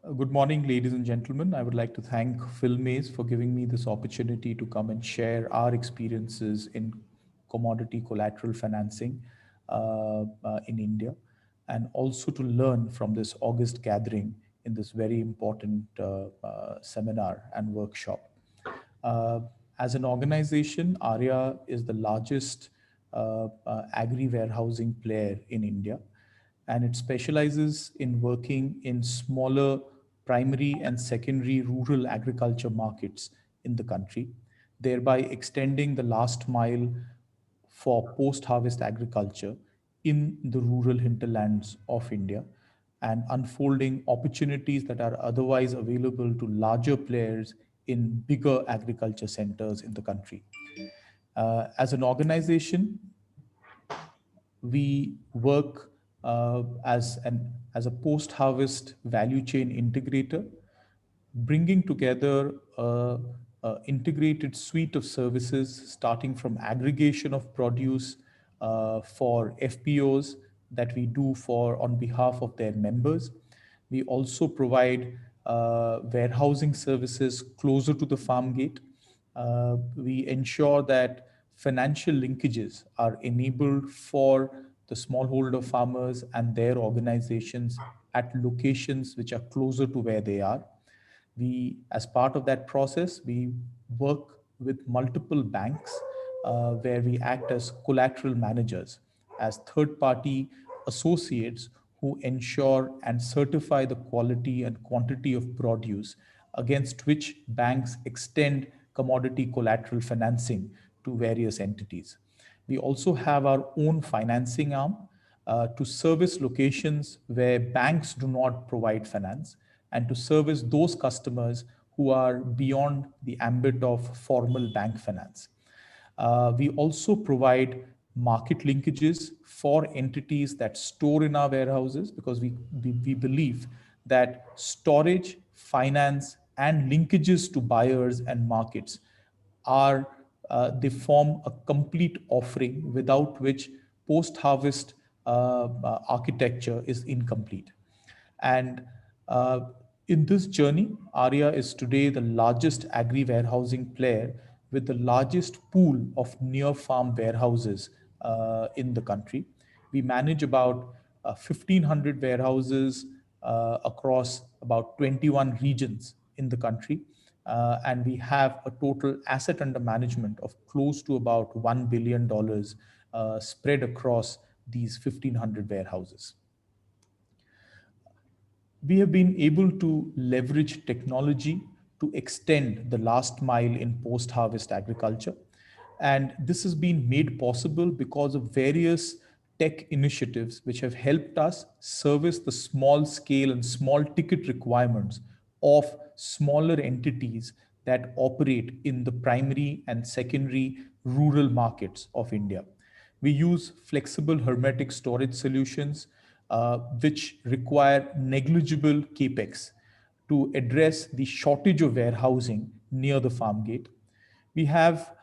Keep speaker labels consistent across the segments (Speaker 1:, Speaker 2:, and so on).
Speaker 1: Good morning, ladies and gentlemen. I would like to thank Phil Mays for giving me this opportunity to come and share our experiences in commodity collateral financing in India, and also to learn from this August gathering in this very important seminar and workshop. Uh, as an organization, ARIA is the largest agri warehousing player in India, and it specializes in working in smaller primary and secondary rural agriculture markets in the country, thereby extending the last mile for post harvest agriculture in the rural hinterlands of India and unfolding opportunities that are otherwise available to larger players in bigger agriculture centers in the country. As an organization, we work as a post harvest value chain integrator, bringing together a integrated suite of services starting from aggregation of produce for FPOs that we do for on behalf of their members. We also provide warehousing services closer to the farm gate. We ensure that financial linkages are enabled for the smallholder farmers and their organizations at locations which are closer to where they are. We, as part of that process, we work with multiple banks where we act as collateral managers, as third party associates who ensure and certify the quality and quantity of produce against which banks extend commodity collateral financing to various entities. We also have our own financing arm to service locations where banks do not provide finance and to service those customers who are beyond the ambit of formal bank finance. We also provide market linkages for entities that store in our warehouses because we believe that storage, finance, and linkages to buyers and markets are they form a complete offering without which post-harvest architecture is incomplete. And in this journey, ARIA is today the largest agri warehousing player with the largest pool of near farm warehouses in the country. We manage about 1,500 warehouses across about 21 regions in the country. And we have a total asset under management of close to about $1 billion spread across these 1,500 warehouses. We have been able to leverage technology to extend the last mile in post harvest agriculture. And this has been made possible because of various tech initiatives which have helped us service the small scale and small ticket requirements of smaller entities that operate in the primary and secondary rural markets of India. We use flexible hermetic storage solutions which require negligible capex to address the shortage of warehousing near the farm gate. We have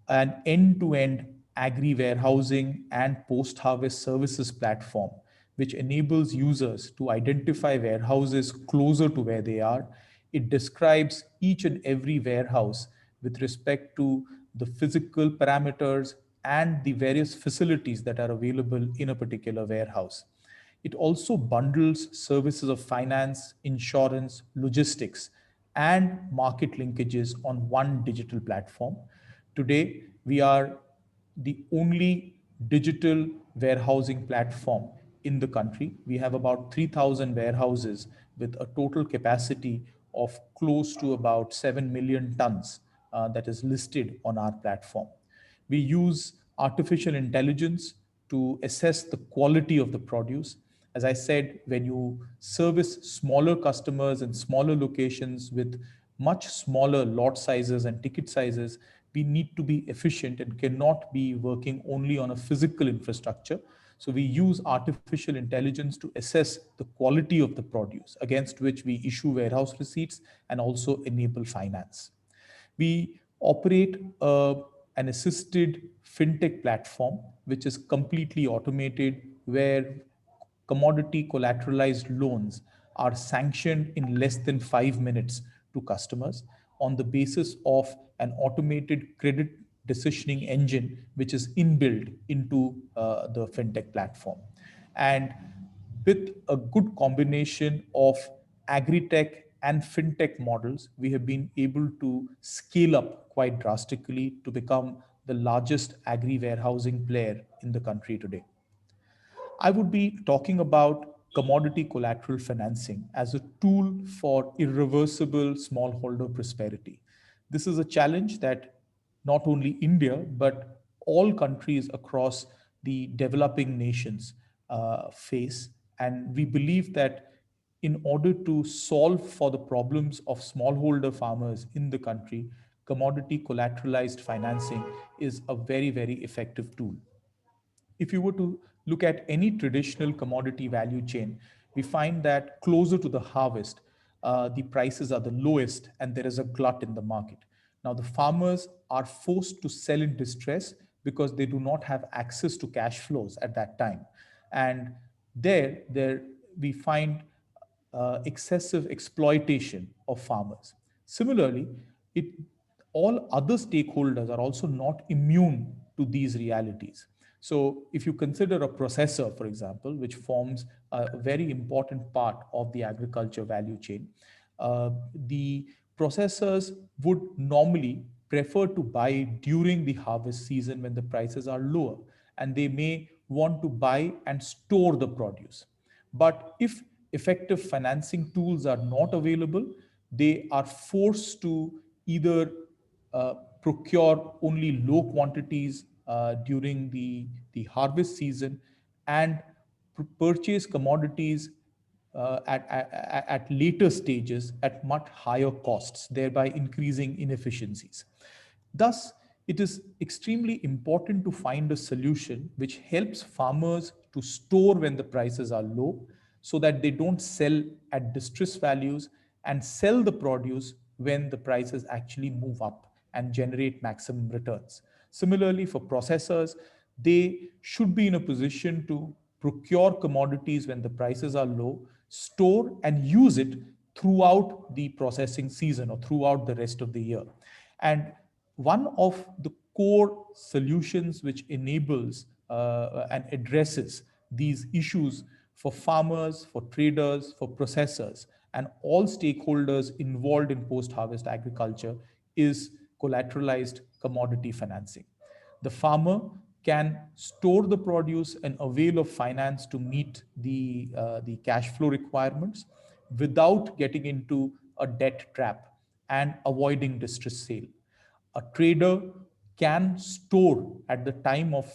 Speaker 1: an end to end agri warehousing and post harvest services platform, which enables users to identify warehouses closer to where they are. It describes each and every warehouse with respect to the physical parameters and the various facilities that are available in a particular warehouse. It also bundles services of finance, insurance, logistics, and market linkages on one digital platform. Today, we are the only digital warehousing platform in the country. We have about 3,000 warehouses with a total capacity of close to about 7 million tons that is listed on our platform. We use artificial intelligence to assess the quality of the produce. As I said, when you service smaller customers and smaller locations with much smaller lot sizes and ticket sizes, we need to be efficient and cannot be working only on a physical infrastructure. So we use artificial intelligence to assess the quality of the produce against which we issue warehouse receipts and also enable finance. We operate an assisted fintech platform, which is completely automated, where commodity collateralized loans are sanctioned in less than 5 minutes to customers on the basis of an automated credit decisioning engine, which is inbuilt into the fintech platform. And with a good combination of agri-tech and fintech models, we have been able to scale up quite drastically to become the largest agri warehousing player in the country today. I would be talking about commodity collateral financing as a tool for irreversible smallholder prosperity. This is a challenge that not only India, but all countries across the developing nations face. And we believe that in order to solve for the problems of smallholder farmers in the country, commodity collateralized financing is a very, very effective tool. If you were to look at any traditional commodity value chain, we find that closer to the harvest, the prices are the lowest and there is a glut in the market. Now, the farmers are forced to sell in distress because they do not have access to cash flows at that time. And there we find excessive exploitation of farmers. Similarly, it, all other stakeholders are also not immune to these realities. So, if you consider a processor, for example, which forms a very important part of the agriculture value chain, the processors would normally prefer to buy during the harvest season when the prices are lower, and they may want to buy and store the produce. But if effective financing tools are not available, they are forced to either procure only low quantities during the harvest season and purchase commodities at later stages at much higher costs, thereby increasing inefficiencies. Thus, it is extremely important to find a solution which helps farmers to store when the prices are low so that they don't sell at distress values and sell the produce when the prices actually move up and generate maximum returns. Similarly, for processors, they should be in a position to procure commodities when the prices are low, store and use it throughout the processing season or throughout the rest of the year. And one of the core solutions which enables and addresses these issues for farmers, for traders, for processors, and all stakeholders involved in post harvest agriculture is collateralized commodity financing. The farmer can store the produce and avail of finance to meet the cash flow requirements without getting into a debt trap and avoiding distress sale. A trader can store at the time of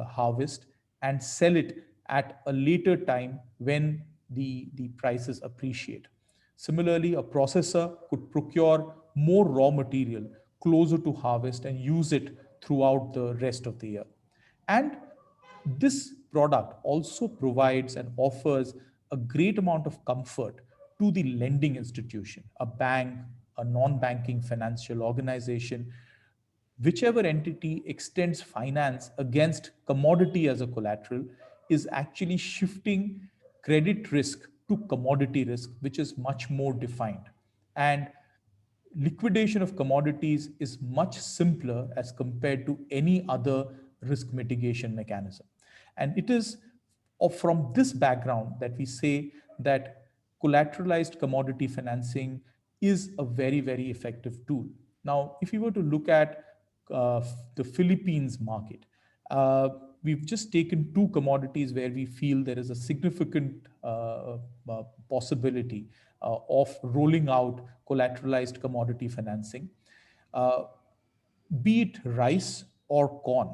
Speaker 1: harvest and sell it at a later time when the prices appreciate. Similarly, a processor could procure more raw material closer to harvest and use it throughout the rest of the year. And this product also provides and offers a great amount of comfort to the lending institution, a bank, a non banking financial organization, whichever entity extends finance against commodity as a collateral is actually shifting credit risk to commodity risk, which is much more defined. And liquidation of commodities is much simpler as compared to any other risk mitigation mechanism. And it is from this background that we say that collateralized commodity financing is a very, very effective tool. Now, if you were to look at the Philippines market, uh, we've just taken two commodities where we feel there is a significant possibility of rolling out collateralized commodity financing. Uh, be it rice or corn.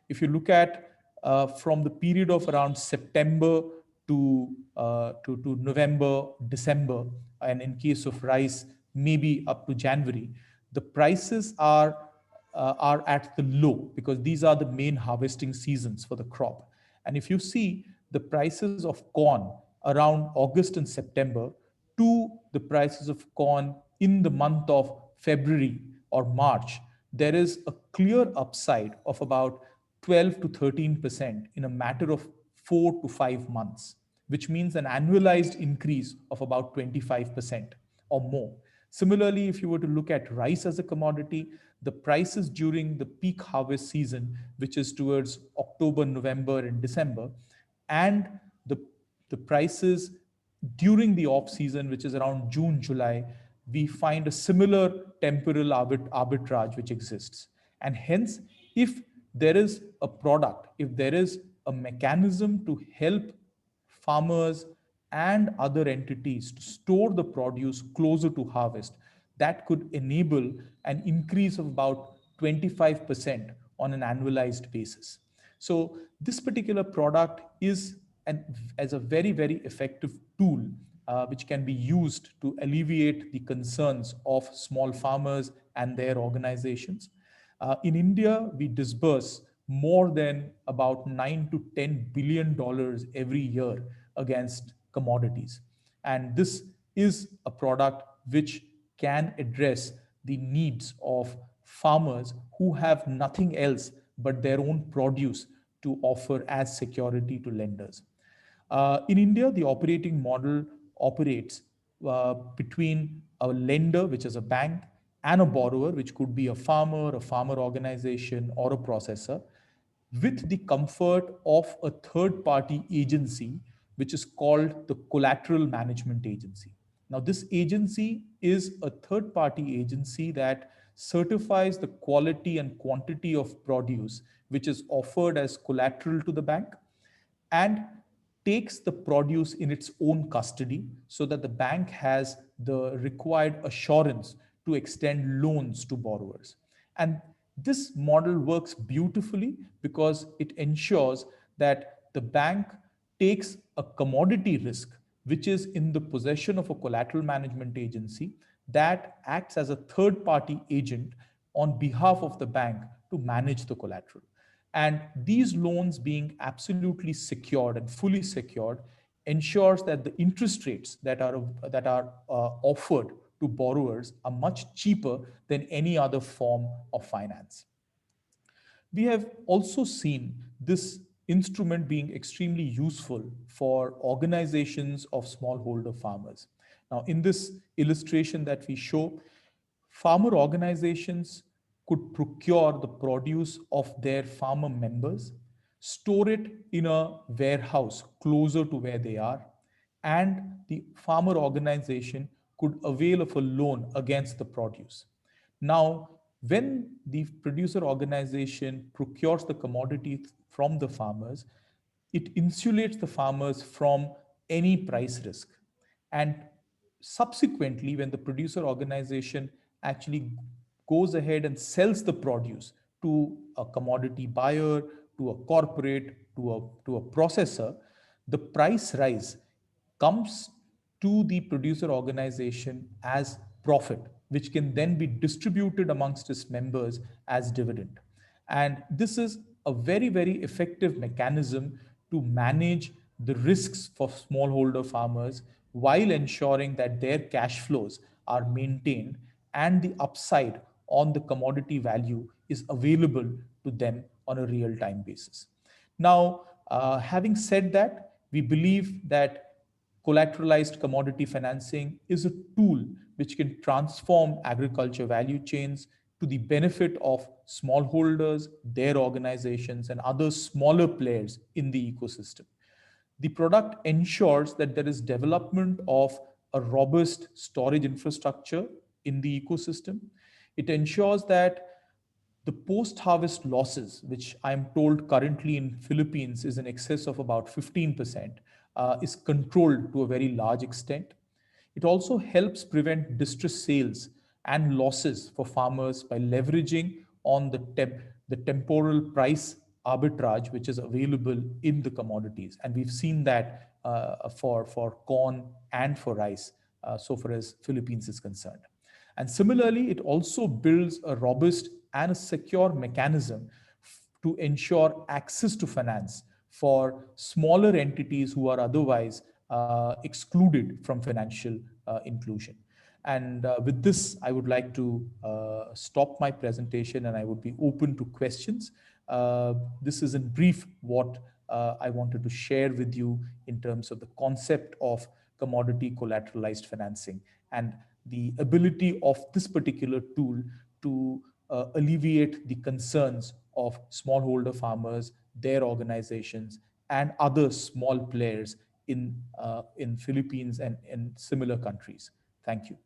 Speaker 1: If you look at from the period of around September to November, December, and in case of rice, maybe up to January, the prices are at the low because these are the main harvesting seasons for the crop. And if you see the prices of corn around August and September to the prices of corn in the month of February or March, there is a clear upside of about 12 to 13% in a matter of 4 to 5 months. which means an annualized increase of about 25% or more. Similarly, if you were to look at rice as a commodity, the prices during the peak harvest season, which is towards October, November, and December, and the, the prices during the off season, which is around June, July, we find a similar temporal arbitrage which exists. And hence, if there is a product, if there is a mechanism to help farmers and other entities to store the produce closer to harvest, that could enable an increase of about 25% on an annualized basis. So this particular product is as a very, very effective tool which can be used to alleviate the concerns of small farmers and their organizations. In India, we disburse more than about 9 to 10 billion dollars every year against commodities. And this is a product which can address the needs of farmers who have nothing else but their own produce to offer as security to lenders. In India, the operating model operates between a lender, which is a bank, and a borrower, which could be a farmer organization, or a processor, with the comfort of a third party agency, which is called the Collateral Management Agency. Now, this agency is a third party agency that certifies the quality and quantity of produce which is offered as collateral to the bank, and takes the produce in its own custody so that the bank has the required assurance to extend loans to borrowers. And this model works beautifully because it ensures that the bank takes a commodity risk, which is in the possession of a collateral management agency that acts as a third party agent on behalf of the bank to manage the collateral. And these loans being absolutely secured and fully secured ensures that the interest rates that are offered to borrowers are much cheaper than any other form of finance. We have also seen this instrument being extremely useful for organizations of smallholder farmers. Now, in this illustration that we show, farmer organizations could procure the produce of their farmer members, store it in a warehouse closer to where they are, and the farmer organization could avail of a loan against the produce. Now, when the producer organization procures the commodity from the farmers, it insulates the farmers from any price risk. And subsequently, when the producer organization actually goes ahead and sells the produce to a commodity buyer, to a corporate, to a processor, the price rise comes to the producer organization as profit, which can then be distributed amongst its members as dividend. And this is a very, very effective mechanism to manage the risks for smallholder farmers while ensuring that their cash flows are maintained and the upside on the commodity value is available to them on a real time basis. Now, having said that, we believe that collateralized commodity financing is a tool which can transform agriculture value chains to the benefit of smallholders, their organizations, and other smaller players in the ecosystem. The product ensures that there is development of a robust storage infrastructure in the ecosystem. It ensures that the post-harvest losses, which I'm told currently in Philippines is in excess of about 15%, is controlled to a very large extent. It also helps prevent distress sales and losses for farmers by leveraging on the temporal price arbitrage which is available in the commodities. And we've seen that for corn and for rice, so far as Philippines is concerned. And similarly, it also builds a robust and a secure mechanism to ensure access to finance for smaller entities who are otherwise excluded from financial inclusion. And with this, I would like to stop my presentation and I would be open to questions. This is in brief what I wanted to share with you in terms of the concept of commodity collateralized financing and the ability of this particular tool to alleviate the concerns of smallholder farmers, their organizations, and other small players in Philippines and in similar countries. Thank you.